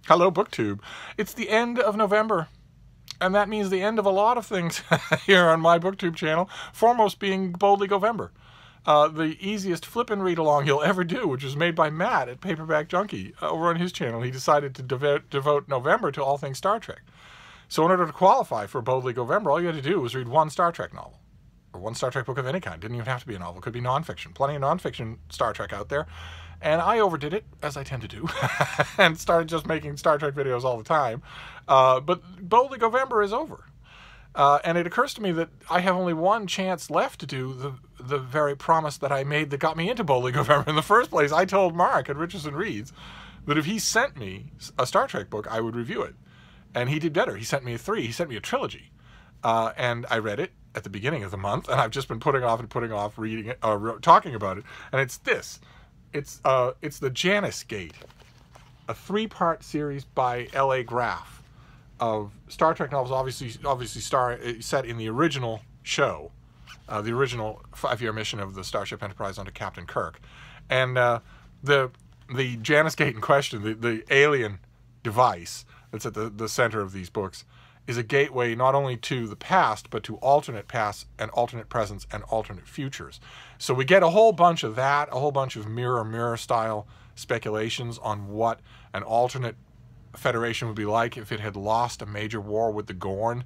Hello, BookTube. It's the end of November, and that means the end of a lot of things here on my BookTube channel, foremost being Boldly Govember. The easiest flippin' read-along you'll ever do, which was made by Matt at Paperback Junkie over on his channel. He decided to devote November to all things Star Trek. So in order to qualify for Boldly Govember, all you had to do was read one Star Trek novel, or one Star Trek book of any kind. Didn't even have to be a novel. Could be nonfiction. Plenty of nonfiction Star Trek out there. And I overdid it, as I tend to do, and started just making Star Trek videos all the time. But Boldly Govember is over. And it occurs to me that I have only one chance left to do the very promise that I made that got me into Boldly Govember in the first place. I told Mark at Richardson Reads that if he sent me a Star Trek book, I would review it. And he did better. He sent me a 3. He sent me a trilogy. And I read it at the beginning of the month, and I've just been putting off reading it, talking about it. And it's this. It's the Janus Gate, a 3-part series by L.A. Graff of Star Trek novels, obviously set in the original show, the original 5-year mission of the Starship Enterprise under Captain Kirk. And the Janus Gate in question, the alien device that's at the center of these books, is a gateway not only to the past, but to alternate pasts and alternate presents and alternate futures. So we get a whole bunch of that, a whole bunch of mirror style speculations on what an alternate Federation would be like if it had lost a major war with the Gorn,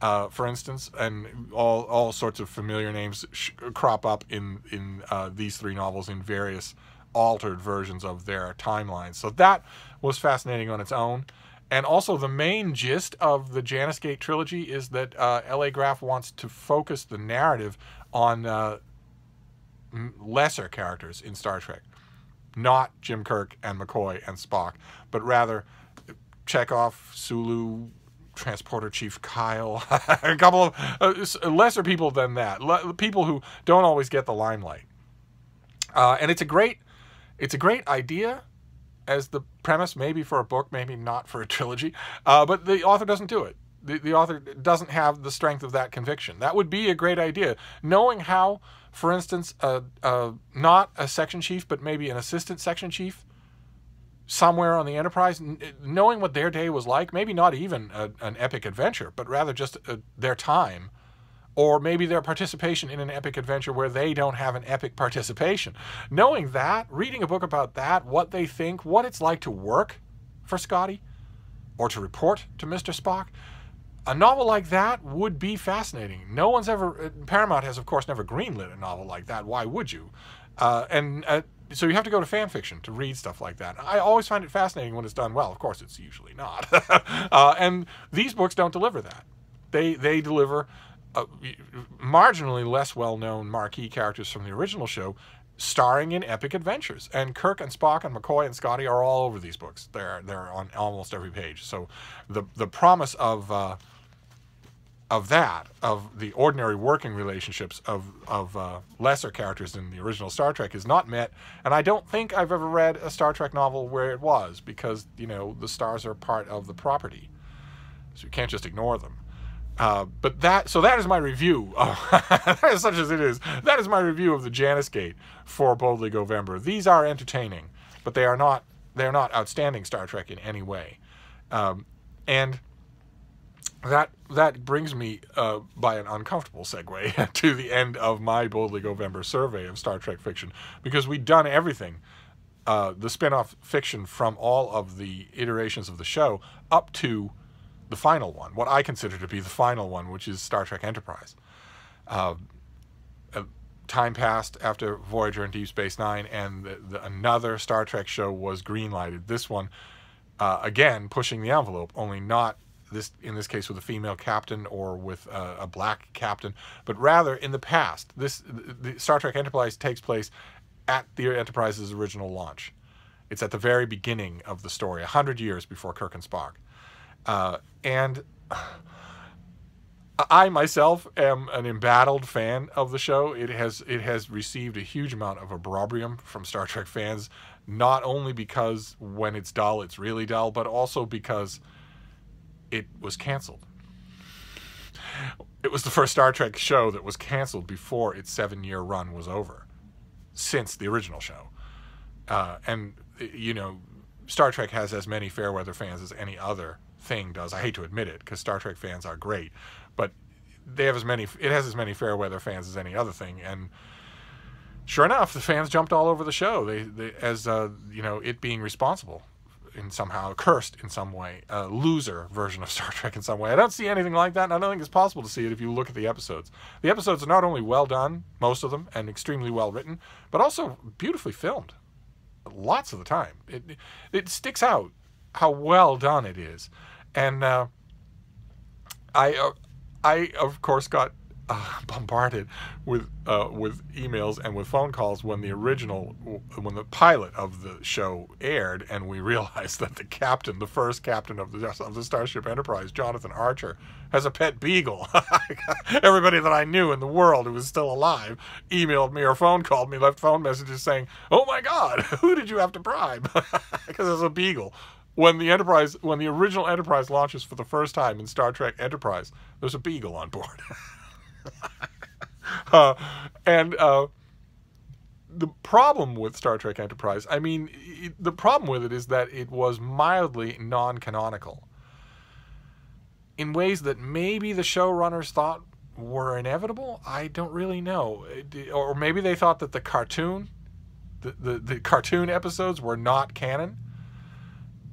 for instance, and all sorts of familiar names crop up in these 3 novels in various altered versions of their timelines. So that was fascinating on its own. And also the main gist of the Janus Gate trilogy is that L.A. Graff wants to focus the narrative on lesser characters in Star Trek. Not Jim Kirk and McCoy and Spock, but rather Chekhov, Sulu, Transporter Chief Kyle, a couple of lesser people than that, people who don't always get the limelight. And it's a great idea as the premise, maybe for a book, maybe not for a trilogy, but the author doesn't do it. The author doesn't have the strength of that conviction. That would be a great idea. Knowing how, for instance, not a section chief, but maybe an assistant section chief somewhere on the Enterprise, knowing what their day was like, maybe not even an epic adventure, but rather just their time, or maybe their participation in an epic adventure where they don't have an epic participation. Knowing that, reading a book about that, what they think, what it's like to work for Scotty, or to report to Mr. Spock, a novel like that would be fascinating. No one's ever, Paramount has of course never greenlit a novel like that. Why would you? So you have to go to fan fiction to read stuff like that. I always find it fascinating when it's done well. Of course, it's usually not. And these books don't deliver that. They deliver marginally less well-known marquee characters from the original show starring in epic adventures. And Kirk and Spock and McCoy and Scotty are all over these books. They're on almost every page. So the promise of the ordinary working relationships of lesser characters in the original Star Trek is not met. And I don't think I've ever read a Star Trek novel where it was, because, you know, the stars are part of the property. So you can't just ignore them. So that is my review. Such as it is, that is my review of the Janus Gate for Boldly Govember. These are entertaining, but they are not outstanding Star Trek in any way. And that brings me by an uncomfortable segue to the end of my Boldly Govember survey of Star Trek fiction, because we've done everything, the spin-off fiction from all of the iterations of the show up to the final one, what I consider to be the final one, which is Star Trek Enterprise. Time passed after Voyager and Deep Space Nine, and another Star Trek show was greenlighted. This one, again, pushing the envelope, only not in this case with a female captain or with a black captain, but rather in the past. The Star Trek Enterprise takes place at the Enterprise's original launch. It's at the very beginning of the story, 100 years before Kirk and Spock. And I myself am an embattled fan of the show. It has received a huge amount of opprobrium from Star Trek fans, not only because when it's dull, it's really dull, but also because it was canceled. It was the first Star Trek show that was canceled before its 7-year run was over, since the original show. And, you know, Star Trek has as many fair-weather fans as any other thing does. I hate to admit it, because Star Trek fans are great, but they have it has as many fair-weather fans as any other thing, and sure enough, the fans jumped all over the show. As it being responsible in somehow, cursed in some way, a loser version of Star Trek in some way. I don't see anything like that, and I don't think it's possible to see it if you look at the episodes. The episodes are not only well done, most of them, and extremely well written, but also beautifully filmed. Lots of the time. It sticks out how well done it is. And I of course got bombarded with emails and with phone calls when the pilot of the show aired, and we realized that the first captain of the Starship Enterprise, Jonathan Archer, has a pet beagle. Everybody that I knew in the world who was still alive emailed me or phone called me, left phone messages saying, "Oh my God, who did you have to bribe?" Because it's a beagle. When the original Enterprise launches for the first time in Star Trek Enterprise, there's a beagle on board. The problem with Star Trek Enterprise, the problem with it is that it was mildly non-canonical in ways that maybe the showrunners thought were inevitable. I don't really know. Or maybe they thought that the cartoon episodes were not canon.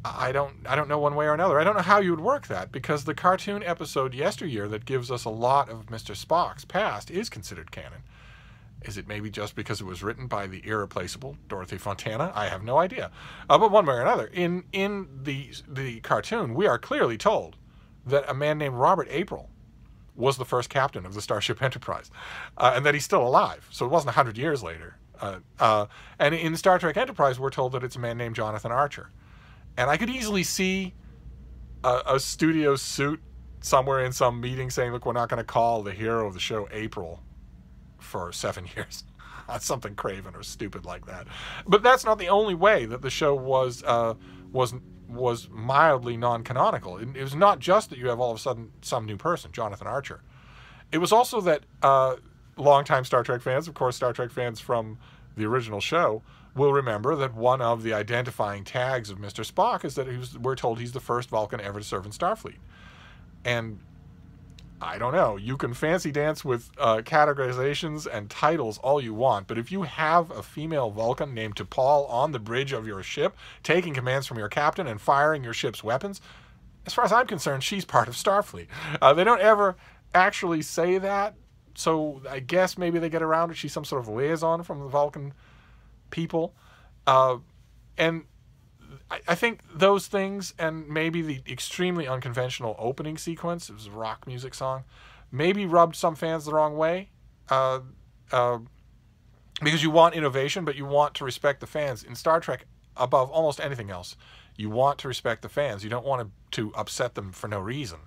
I don't know one way or another. I don't know how you would work that, because the cartoon episode Yesteryear that gives us a lot of Mr. Spock's past is considered canon. Is it maybe just because it was written by the irreplaceable Dorothy Fontana? I have no idea. But one way or another, in the cartoon, we are clearly told that a man named Robert April was the first captain of the Starship Enterprise, and that he's still alive. So it wasn't 100 years later. And in Star Trek Enterprise, we're told that it's a man named Jonathan Archer. And I could easily see a studio suit somewhere in some meeting saying, "Look, we're not going to call the hero of the show April for 7 years." Something craven or stupid like that. But that's not the only way that the show was mildly non-canonical. It was not just that you have all of a sudden some new person, Jonathan Archer. It was also that longtime Star Trek fans, of course, Star Trek fans from the original show, will remember that one of the identifying tags of Mr. Spock is that we're told he's the first Vulcan ever to serve in Starfleet. And I don't know, you can fancy dance with categorizations and titles all you want, but if you have a female Vulcan named T'Pol on the bridge of your ship, taking commands from your captain and firing your ship's weapons, as far as I'm concerned, she's part of Starfleet. They don't ever actually say that, so I guess maybe they get around it. She's some sort of liaison from the Vulcan people. And I think those things, and maybe the extremely unconventional opening sequence, it was a rock music song, maybe rubbed some fans the wrong way, because you want innovation, but you want to respect the fans. In Star Trek, above almost anything else, you want to respect the fans. You don't want to upset them for no reason.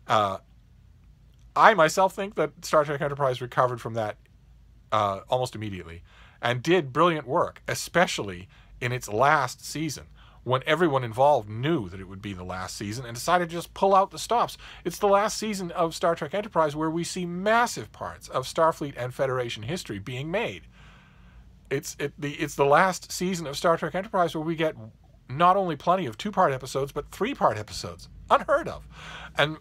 I myself think that Star Trek Enterprise recovered from that almost immediately, and did brilliant work, especially in its last season, when everyone involved knew that it would be the last season and decided to just pull out the stops. It's the last season of Star Trek Enterprise where we see massive parts of Starfleet and Federation history being made. It's the last season of Star Trek Enterprise where we get not only plenty of 2-part episodes, but 3-part episodes. Unheard of. And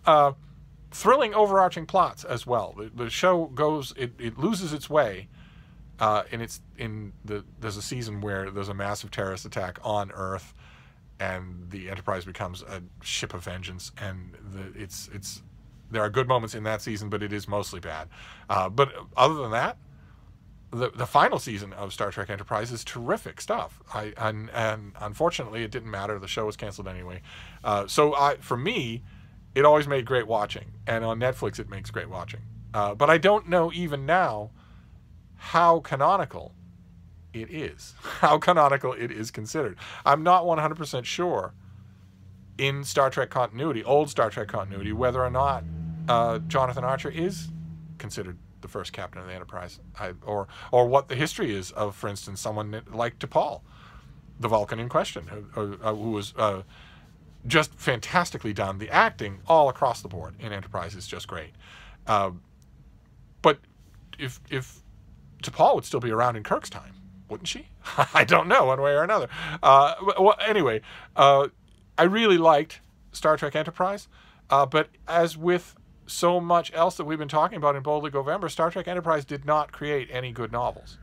thrilling overarching plots as well. The show goes, it loses its way. There's a season where there's a massive terrorist attack on Earth, and the Enterprise becomes a ship of vengeance, and there are good moments in that season, but it is mostly bad. But other than that, the final season of Star Trek Enterprise is terrific stuff. And unfortunately, it didn't matter. The show was canceled anyway. For me, it always made great watching, and on Netflix, it makes great watching. But I don't know even now how canonical it is, how canonical it is considered. I'm not 100% sure in Star Trek continuity, old Star Trek continuity, whether or not Jonathan Archer is considered the first captain of the Enterprise, or what the history is of, for instance, someone like T'Pol, the Vulcan in question, who was just fantastically done. The acting all across the board in Enterprise is just great. But if T'Pol would still be around in Kirk's time, Wouldn't she? I don't know, one way or another. Well, anyway, I really liked Star Trek Enterprise, but as with so much else that we've been talking about in Boldly Govember, Star Trek Enterprise did not create any good novels.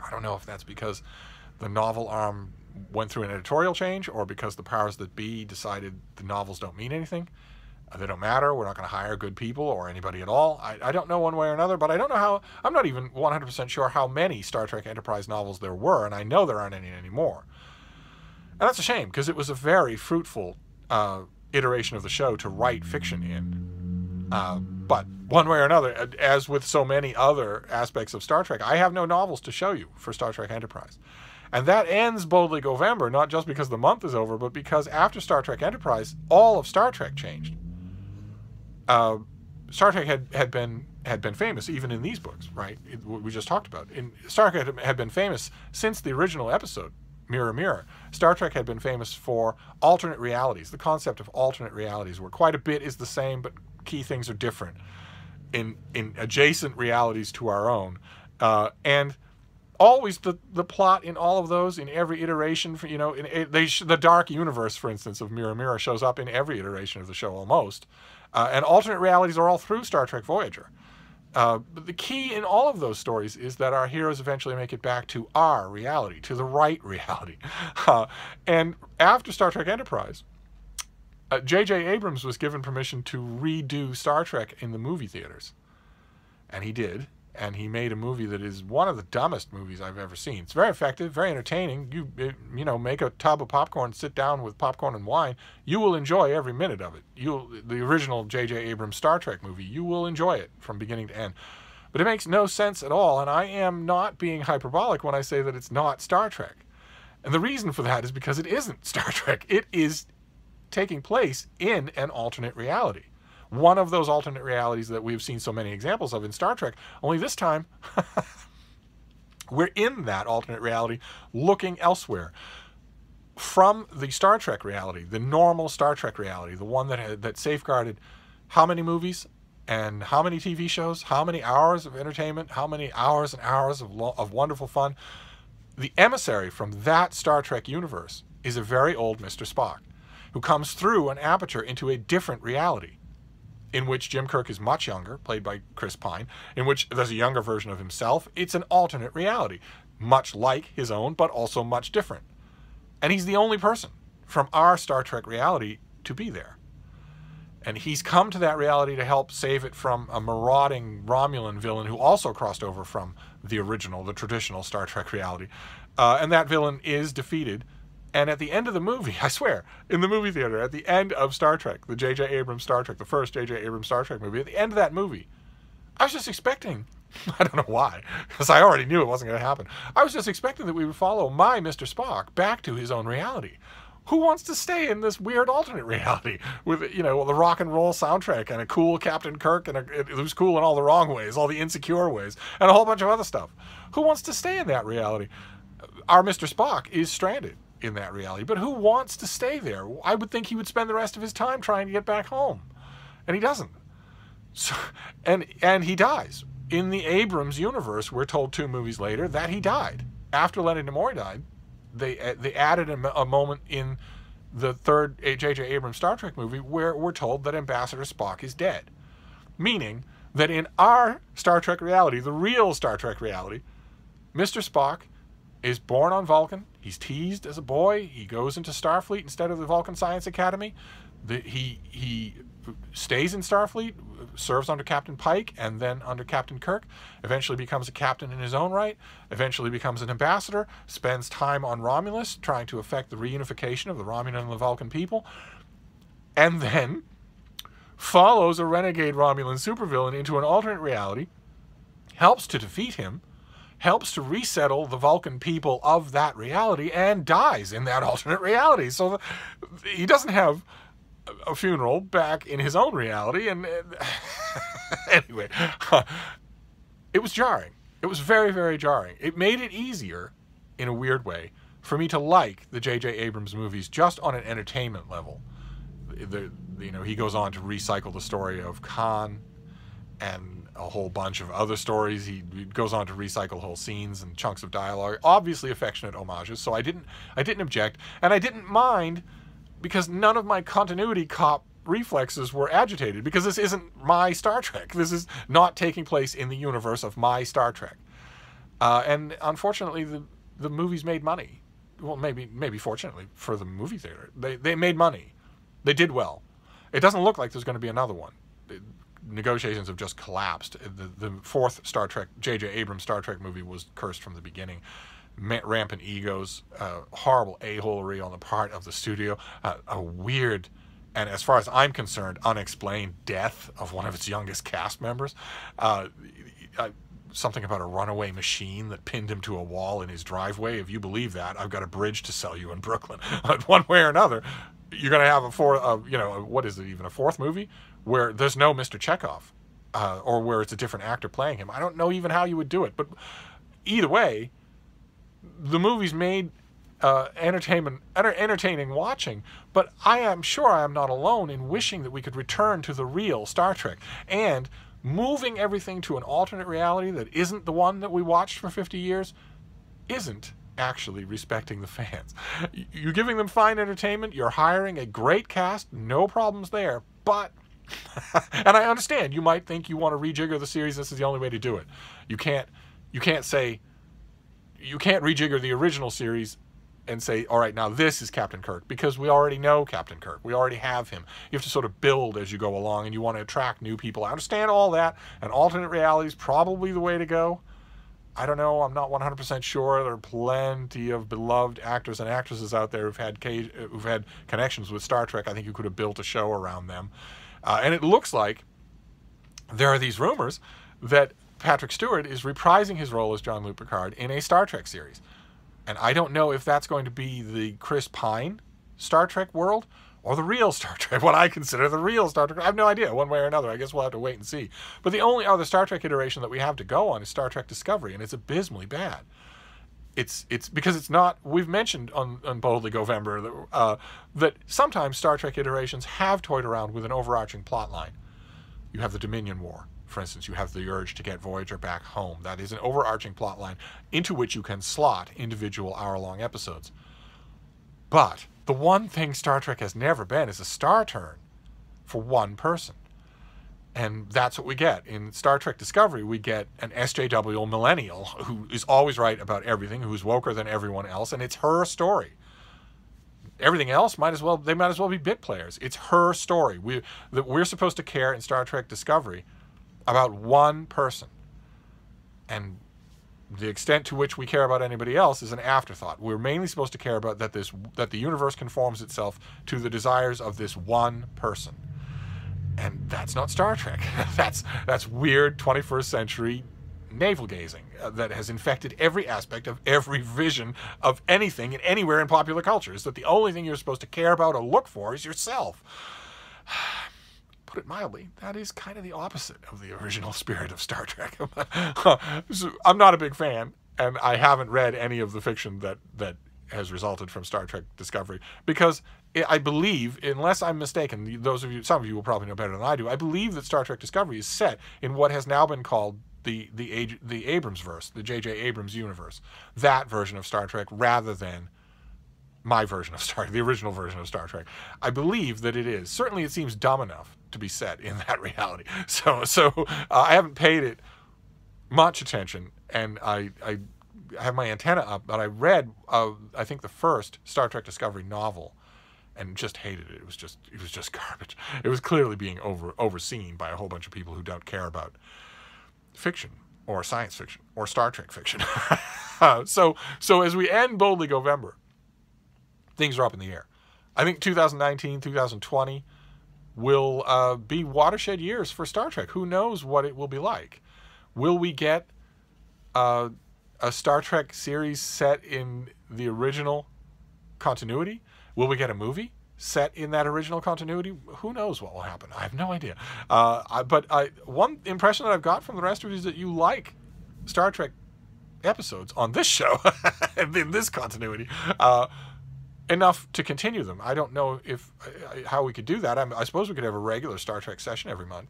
I don't know if that's because the novel arm went through an editorial change, or because the powers that be decided the novels don't mean anything. They don't matter. We're not going to hire good people or anybody at all. I don't know one way or another, but I don't know how. I'm not even 100% sure how many Star Trek Enterprise novels there were, and I know there aren't any anymore. And that's a shame, because it was a very fruitful iteration of the show to write fiction in. But one way or another, as with so many other aspects of Star Trek, I have no novels to show you for Star Trek Enterprise. And that ends Boldly Govember, not just because the month is over, but because after Star Trek Enterprise, all of Star Trek changed. Star Trek had been famous even in these books, right? We just talked about. Star Trek had been famous since the original episode, Mirror Mirror. Star Trek had been famous for alternate realities, the concept of alternate realities, where quite a bit is the same, but key things are different in adjacent realities to our own. And always the plot in all of those, in every iteration, for, you know, the dark universe, for instance, of Mirror Mirror shows up in every iteration of the show almost. And alternate realities are all through Star Trek Voyager. But the key in all of those stories is that our heroes eventually make it back to our reality, to the right reality. And after Star Trek Enterprise, J.J. Abrams was given permission to redo Star Trek in the movie theaters. And he did. And he made a movie that is one of the dumbest movies I've ever seen. It's very effective, very entertaining. You know, make a tub of popcorn, sit down with popcorn and wine. You will enjoy every minute of it. The original J.J. Abrams Star Trek movie, you will enjoy it from beginning to end. But it makes no sense at all, and I am not being hyperbolic when I say that it's not Star Trek. And the reason for that is because it isn't Star Trek. It is taking place in an alternate reality. One of those alternate realities that we've seen so many examples of in Star Trek, only this time we're in that alternate reality looking elsewhere. From the Star Trek reality, the normal Star Trek reality, the one that safeguarded how many movies and how many TV shows, how many hours of entertainment, how many hours and hours of wonderful fun. The emissary from that Star Trek universe is a very old Mr. Spock, who comes through an aperture into a different reality, in which Jim Kirk is much younger, played by Chris Pine, in which there's a younger version of himself. It's an alternate reality, much like his own, but also much different. And he's the only person from our Star Trek reality to be there. And he's come to that reality to help save it from a marauding Romulan villain who also crossed over from the original, the traditional Star Trek reality. And that villain is defeated. And at the end of the movie, I swear, in the movie theater, at the end of Star Trek, the J.J. Abrams Star Trek, the first J.J. Abrams Star Trek movie, at the end of that movie, I was just expecting, I don't know why, because I already knew it wasn't going to happen. I was just expecting that we would follow my Mr. Spock back to his own reality. Who wants to stay in this weird alternate reality with, you know, the rock and roll soundtrack and a cool Captain Kirk and it was cool in all the wrong ways, all the insecure ways, and a whole bunch of other stuff? Who wants to stay in that reality? Our Mr. Spock is stranded in that reality, but who wants to stay there? I would think he would spend the rest of his time trying to get back home, and he doesn't. So, and he dies. In the Abrams universe, we're told 2 movies later that he died. After Leonard Nimoy died, they added a moment in the third J.J. Abrams Star Trek movie where we're told that Ambassador Spock is dead, meaning that in our Star Trek reality, the real Star Trek reality, Mr. Spock is born on Vulcan. He's teased as a boy. He goes into Starfleet instead of the Vulcan Science Academy. He stays in Starfleet, serves under Captain Pike and then under Captain Kirk, eventually becomes a captain in his own right, eventually becomes an ambassador, spends time on Romulus trying to effect the reunification of the Romulan and the Vulcan people, and then follows a renegade Romulan supervillain into an alternate reality, helps to defeat him, helps to resettle the Vulcan people of that reality, and dies in that alternate reality. So he doesn't have a funeral back in his own reality. And anyway, it was jarring. It was very, very jarring. It made it easier, in a weird way, for me to like the J.J. Abrams movies just on an entertainment level. You know, he goes on to recycle the story of Khan and a whole bunch of other stories. He goes on to recycle whole scenes and chunks of dialogue, obviously affectionate homages. So I didn't object, and I didn't mind, because none of my continuity cop reflexes were agitated, because this isn't my Star Trek. This is not taking place in the universe of my Star Trek. And unfortunately, the movies made money. Well, maybe fortunately for the movie theater, they made money. They did well. It doesn't look like there's going to be another one. Negotiations have just collapsed. The fourth Star Trek, J.J. Abrams Star Trek movie, was cursed from the beginning. Rampant egos, horrible a-holery on the part of the studio, a weird, and as far as I'm concerned, unexplained death of one of its youngest cast members. Something about a runaway machine that pinned him to a wall in his driveway. If you believe that, I've got a bridge to sell you in Brooklyn. One way or another, you're going to have a fourth movie where there's no Mr. Chekhov, or where it's a different actor playing him. I don't know even how you would do it, but either way, the movie's made entertaining watching, but I am sure I am not alone in wishing that we could return to the real Star Trek, and moving everything to an alternate reality that isn't the one that we watched for 50 years isn't actually respecting the fans. You're giving them fine entertainment, you're hiring a great cast, no problems there, but and I understand you might think you want to rejigger the series, this is the only way to do it. You can't rejigger the original series and say, all right, now this is Captain Kirk, because we already know Captain Kirk. We already have him. You have to sort of build as you go along, and you want to attract new people. I understand all that, and alternate reality is probably the way to go. I don't know. I'm not 100% sure. There are plenty of beloved actors and actresses out there who've had connections with Star Trek. I think you could have built a show around them. And it looks like there are these rumors that Patrick Stewart is reprising his role as Jean-Luc Picard in a Star Trek series. And I don't know if that's going to be the Chris Pine Star Trek world or the real Star Trek, what I consider the real Star Trek. I have no idea, one way or another. I guess we'll have to wait and see. But the only other Star Trek iteration that we have to go on is Star Trek Discovery, and it's abysmally bad. It's because it's not, we've mentioned on Boldly Govember that sometimes Star Trek iterations have toyed around with an overarching plot line. You have the Dominion War. For instance, you have the urge to get Voyager back home. That is an overarching plot line into which you can slot individual hour-long episodes. But the one thing Star Trek has never been is a star turn for one person. And that's what we get. In Star Trek Discovery, we get an SJW millennial who is always right about everything, who's woker than everyone else, and it's her story. Everything else they might as well be bit players. It's her story. We're supposed to care in Star Trek Discovery about one person, and the extent to which we care about anybody else is an afterthought. We're mainly supposed to care about that the universe conforms itself to the desires of this one person, and that's not Star Trek. That's weird 21st century navel gazing that has infected every aspect of every vision of anything and anywhere in popular culture. Is that the only thing you're supposed to care about or look for is yourself. Put it mildly, that is kind of the opposite of the original spirit of Star Trek. So I'm not a big fan, and I haven't read any of the fiction that has resulted from Star Trek Discovery, because I believe, unless I'm mistaken, some of you will probably know better than I do, I believe that Star Trek Discovery is set in what has now been called the Abrams-verse, the J.J. Abrams universe, that version of Star Trek, rather than my version of Star Trek, the original version of Star Trek. I believe that it is. Certainly it seems dumb enough to be set in that reality. So I haven't paid it much attention, and I have my antenna up, but I read, I think, the first Star Trek Discovery novel, and just hated it. It was just garbage. It was clearly being overseen by a whole bunch of people who don't care about fiction or science fiction or Star Trek fiction. So as we end Boldly Govember, things are up in the air. I think 2019, 2020 will be watershed years for Star Trek. Who knows what it will be like? Will we get a Star Trek series set in the original continuity? Will we get a movie set in that original continuity? Who knows what will happen? I have no idea. But one impression that I've got from the rest of you is that you like Star Trek episodes on this show, in this continuity, enough to continue them. I don't know how we could do that. I suppose we could have a regular Star Trek session every month.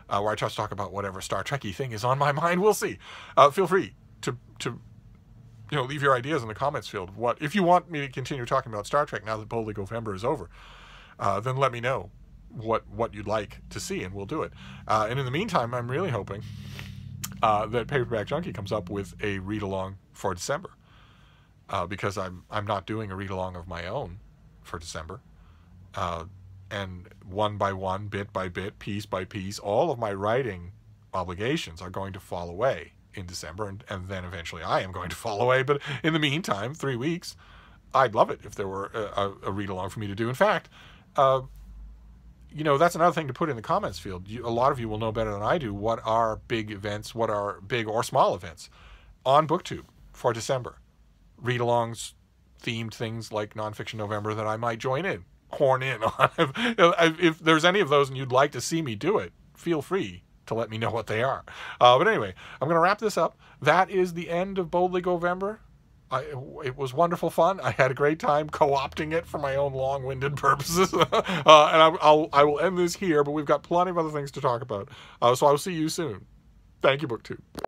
where I just talk about whatever Star Trek-y thing is on my mind. We'll see. Feel free to leave your ideas in the comments field. What if you want me to continue talking about Star Trek now that Boldly Govember is over? Then let me know what you'd like to see, and we'll do it. And in the meantime, I'm really hoping that Paperback Junkie comes up with a read-along for December, because I'm not doing a read-along of my own for December. And one by one, bit by bit, piece by piece, all of my writing obligations are going to fall away in December, and then eventually I am going to fall away. But in the meantime, 3 weeks, I'd love it if there were a read-along for me to do. In fact, that's another thing to put in the comments field. A lot of you will know better than I do what are big events, what are big or small events on BookTube for December. Read-alongs, themed things like Nonfiction November that I might join in, horn in on. If there's any of those and you'd like to see me do it, feel free to let me know what they are. But anyway, I'm going to wrap this up. That is the end of Boldly Govember. It was wonderful fun. I had a great time co-opting it for my own long-winded purposes. And I will end this here, but we've got plenty of other things to talk about. So I will see you soon. Thank you, BookTube.